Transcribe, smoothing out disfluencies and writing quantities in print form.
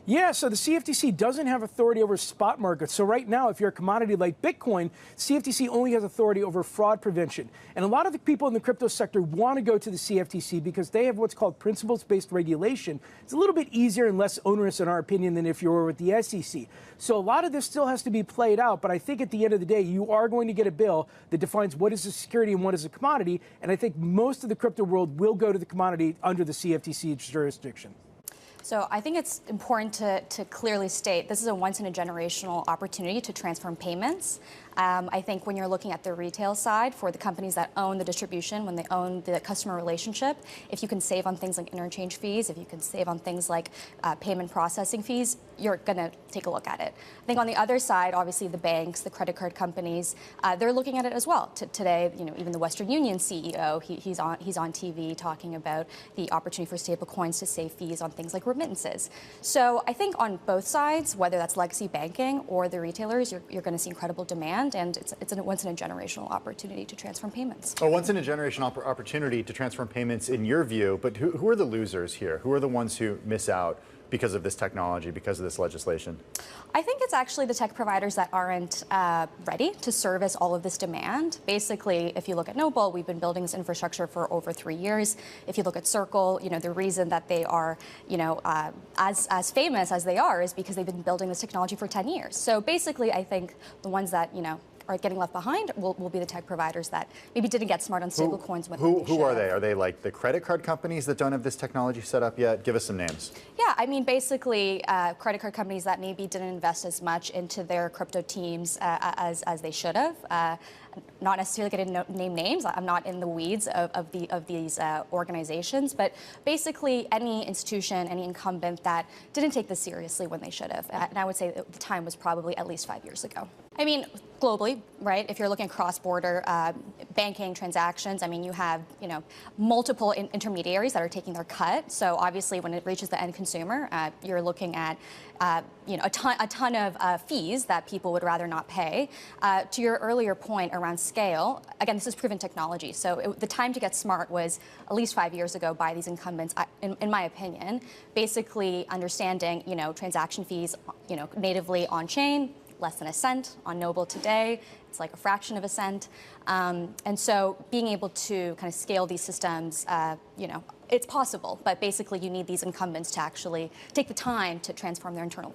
Yeah, so the CFTC doesn't have authority over spot markets. So right now, if you're a commodity like Bitcoin, CFTC only has authority over fraud prevention. And a lot of the people in the crypto sector want to go to the CFTC because they have what's called principles-based regulation. It's a little bit easier and less onerous, in our opinion, than if you were with the SEC. So a lot of this still has to be played out. But I think at the end of the day, you are going to get a bill that defines what is a security and what is a commodity. And I think most of the crypto world will go to the commodity under the CFTC jurisdiction. So I think it's important to clearly state this is a once-in-a-generational opportunity to transform payments. I think when you're looking at the retail side, for the companies that own the distribution, when they own the customer relationship, if you can save on things like interchange fees, if you can save on things like payment processing fees, you're going to take a look at it. I think on the other side, obviously the banks, the credit card companies, they're looking at it as well. Today, even the Western Union CEO, he's on TV talking about the opportunity for stablecoins to save fees on things like remittances. So I think on both sides, whether that's legacy banking or the retailers, you're going to see incredible demand. And it's a once-in-a-generational opportunity to transform payments. A once-in-a-generational opportunity to transform payments in your view, but who are the losers here? Who are the ones who miss out because of this technology, because of this legislation? I think it's actually the tech providers that aren't ready to service all of this demand. Basically, if you look at Noble, we've been building this infrastructure for over 3 years. If you look at Circle, the reason that they are, as famous as they are is because they've been building this technology for 10 years. So basically, I think the ones that, are getting left behind will be the tech providers that maybe didn't get smart on stablecoins. Who are they? Are they like the credit card companies that don't have this technology set up yet? Give us some names. Yeah, I mean, basically, credit card companies that maybe didn't invest as much into their crypto teams as they should have. Not necessarily going to name names. I'm not in the weeds of these organizations, but basically any institution, any incumbent that didn't take this seriously when they should have. And I would say that the time was probably at least 5 years ago. I mean, globally, right? If you're looking at cross-border banking transactions, I mean, you have multiple intermediaries that are taking their cut. So obviously, when it reaches the end consumer, you're looking at a ton of fees that people would rather not pay. To your earlier point around scale, again, this is proven technology. So the time to get smart was at least 5 years ago by these incumbents, in my opinion. Basically, understanding transaction fees natively on chain. Less than a cent on Noble today. It's like a fraction of a cent. And so being able to kind of scale these systems, it's possible, but basically you need these incumbents to actually take the time to transform their internal